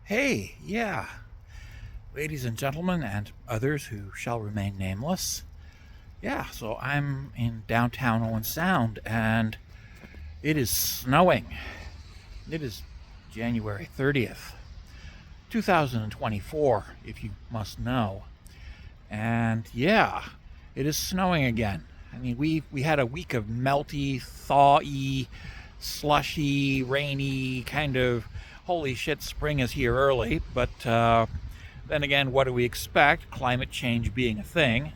Hey, yeah, ladies and gentlemen, and others who shall remain nameless. Yeah, so I'm in downtown Owen Sound, and it is snowing. It is January 30th, 2024, if you must know. And yeah, it is snowing again. I mean, we had a week of melty, thawy, slushy, rainy kind of holy shit, spring is here early. But then again, what do we expect? Climate change being a thing.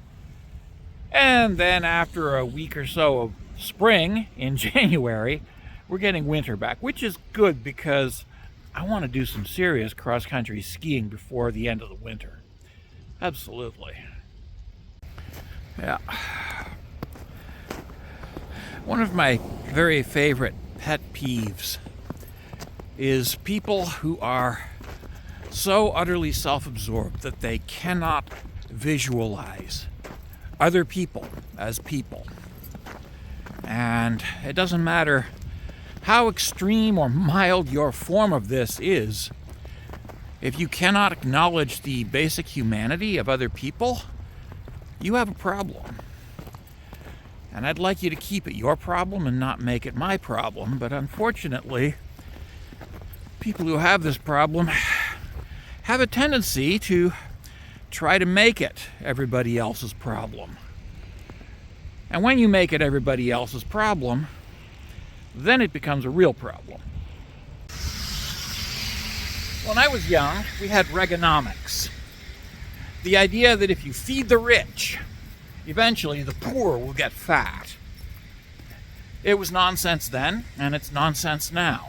And then after a week or so of spring in January, we're getting winter back, which is good because I want to do some serious cross-country skiing before the end of the winter. Absolutely. Yeah. One of my very favorite pet peeves is people who are so utterly self-absorbed that they cannot visualize other people as people. And it doesn't matter how extreme or mild your form of this is, if you cannot acknowledge the basic humanity of other people, you have a problem. And I'd like you to keep it your problem and not make it my problem, but unfortunately, people who have this problem have a tendency to try to make it everybody else's problem. And when you make it everybody else's problem, then it becomes a real problem. When I was young, we had Reaganomics. The idea that if you feed the rich, eventually the poor will get fat. It was nonsense then, and it's nonsense now.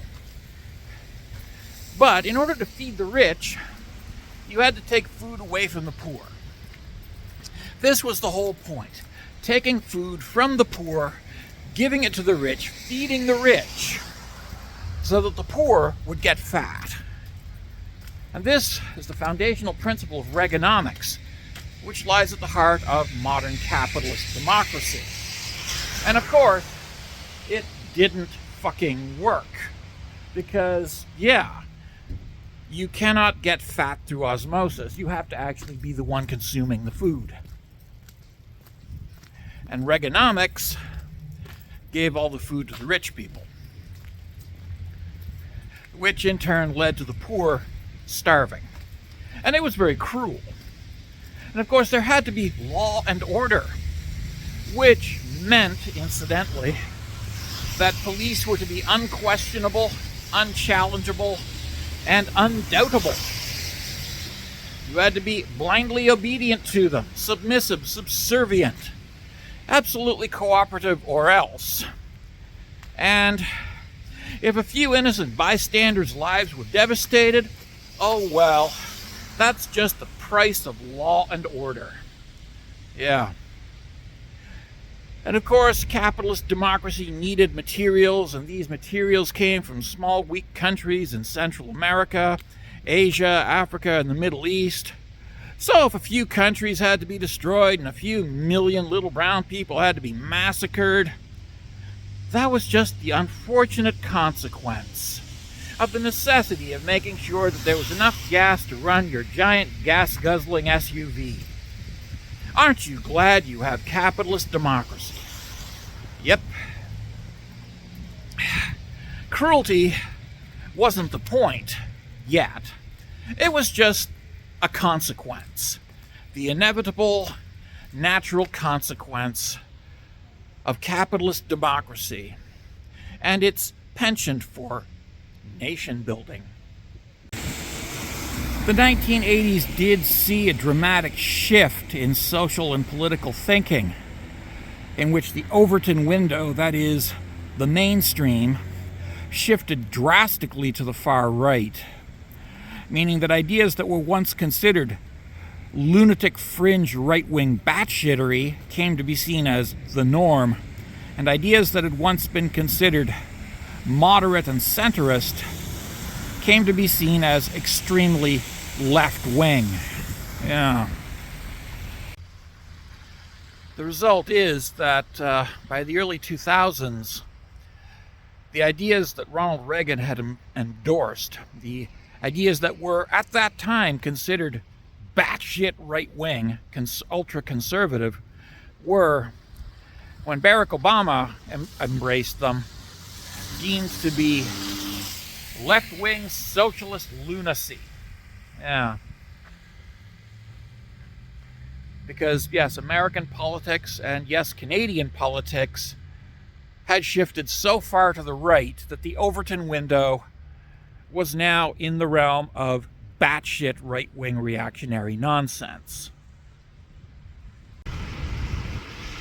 But in order to feed the rich, you had to take food away from the poor. This was the whole point. Taking food from the poor, giving it to the rich, feeding the rich, so that the poor would get fat. And this is the foundational principle of Reaganomics, which lies at the heart of modern capitalist democracy. And of course, it didn't fucking work. Because, yeah, you cannot get fat through osmosis. You have to actually be the one consuming the food. And Reaganomics gave all the food to the rich people, which in turn led to the poor starving. And it was very cruel. And of course, there had to be law and order, which meant, incidentally, that police were to be unquestionable, unchallengeable, and undoubtable. You had to be blindly obedient to them, submissive, subservient, absolutely cooperative or else. And if a few innocent bystanders' lives were devastated, oh well, that's just the price of law and order. Yeah. And of course, capitalist democracy needed materials, and these materials came from small, weak countries in Central America, Asia, Africa, and the Middle East. So if a few countries had to be destroyed and a few million little brown people had to be massacred, that was just the unfortunate consequence of the necessity of making sure that there was enough gas to run your giant gas-guzzling SUV. Aren't you glad you have capitalist democracy? Yep. Cruelty wasn't the point yet. It was just a consequence. The inevitable, natural consequence of capitalist democracy and its penchant for nation building. The 1980s did see a dramatic shift in social and political thinking, in which the Overton window, that is, the mainstream, shifted drastically to the far right, meaning that ideas that were once considered lunatic fringe right-wing batshittery came to be seen as the norm, and ideas that had once been considered moderate and centrist came to be seen as extremely left-wing. Yeah. The result is that by the early 2000s, the ideas that Ronald Reagan had endorsed, the Ideas that were, at that time, considered batshit right-wing, ultra-conservative, were, when Barack Obama embraced them, deemed to be left-wing socialist lunacy. Yeah. Because, yes, American politics and, yes, Canadian politics had shifted so far to the right that the Overton window was now in the realm of batshit right-wing reactionary nonsense.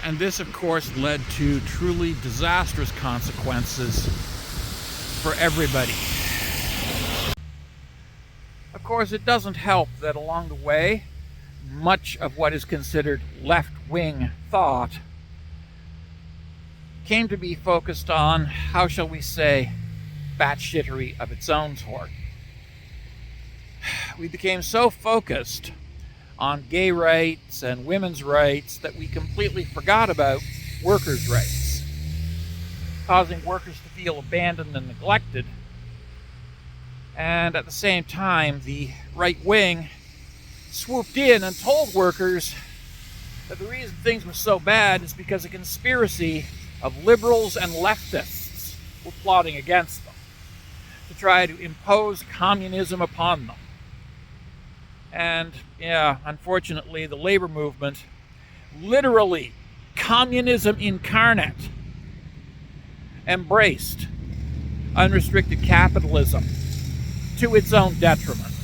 And this, of course, led to truly disastrous consequences for everybody. Of course, it doesn't help that along the way, much of what is considered left-wing thought came to be focused on, how shall we say, batshittery of its own sort. We became so focused on gay rights and women's rights that we completely forgot about workers' rights, causing workers to feel abandoned and neglected. And at the same time, the right wing swooped in and told workers that the reason things were so bad is because a conspiracy of liberals and leftists were plotting against them to try to impose communism upon them. And, yeah, unfortunately, the labor movement, literally communism incarnate, embraced unrestricted capitalism to its own detriment.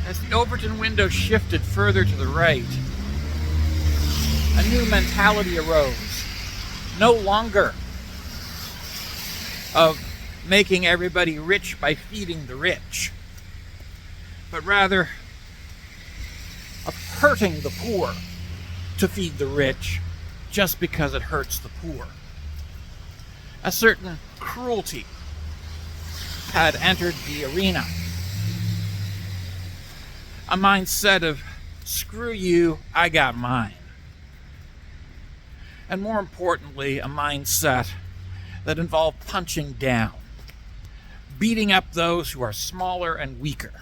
As the Overton window shifted further to the right, a new mentality arose, no longer of making everybody rich by feeding the rich, but rather of hurting the poor to feed the rich just because it hurts the poor. A certain cruelty had entered the arena. A mindset of, screw you, I got mine. And more importantly, a mindset that involved punching down, beating up those who are smaller and weaker.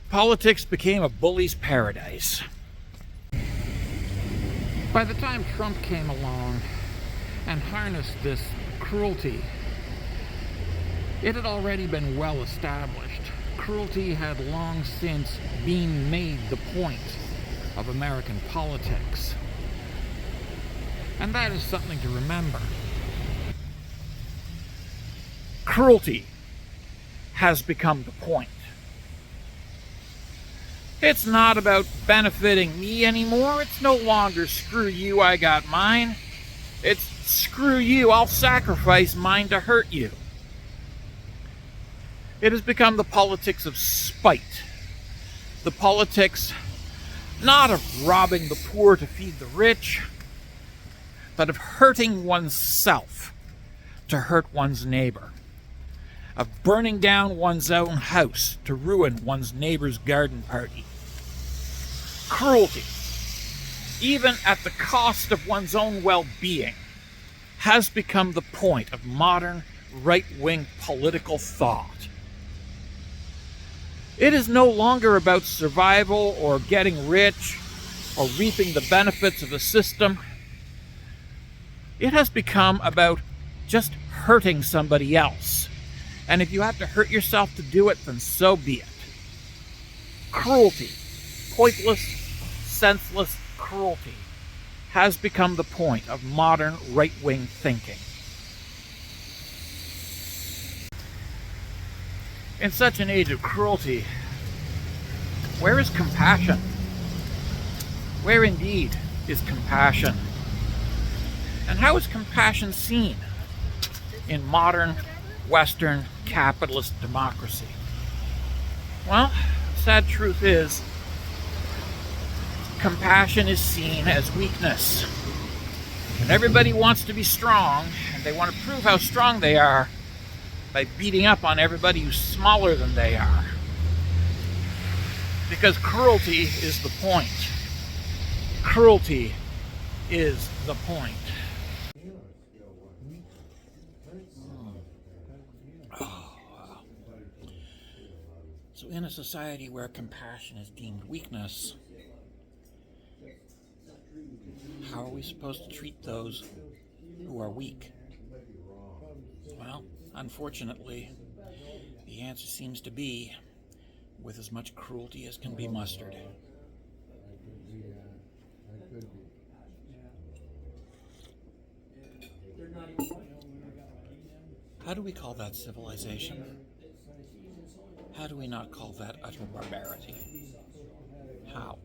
Politics became a bully's paradise. By the time Trump came along and harnessed this cruelty, it had already been well established. Cruelty had long since been made the point of American politics. And that is something to remember. Cruelty has become the point. It's not about benefiting me anymore. It's no longer screw you, I got mine. It's screw you, I'll sacrifice mine to hurt you. It has become the politics of spite. The politics not of robbing the poor to feed the rich, but of hurting oneself to hurt one's neighbor. Of burning down one's own house to ruin one's neighbor's garden party. Cruelty, even at the cost of one's own well-being, has become the point of modern right-wing political thought. It is no longer about survival or getting rich or reaping the benefits of the system. It has become about just hurting somebody else. And if you have to hurt yourself to do it, then so be it. Cruelty, pointless, senseless cruelty, has become the point of modern right-wing thinking. In such an age of cruelty, where is compassion? Where indeed is compassion? And how is compassion seen in modern Western capitalist democracy? Well, the sad truth is, compassion is seen as weakness. And everybody wants to be strong, and they want to prove how strong they are by beating up on everybody who's smaller than they are. Because cruelty is the point. Cruelty is the point. So in a society where compassion is deemed weakness, how are we supposed to treat those who are weak? Well, unfortunately, the answer seems to be with as much cruelty as can be mustered. How do we call that civilization? How do we not call that utter barbarity? How?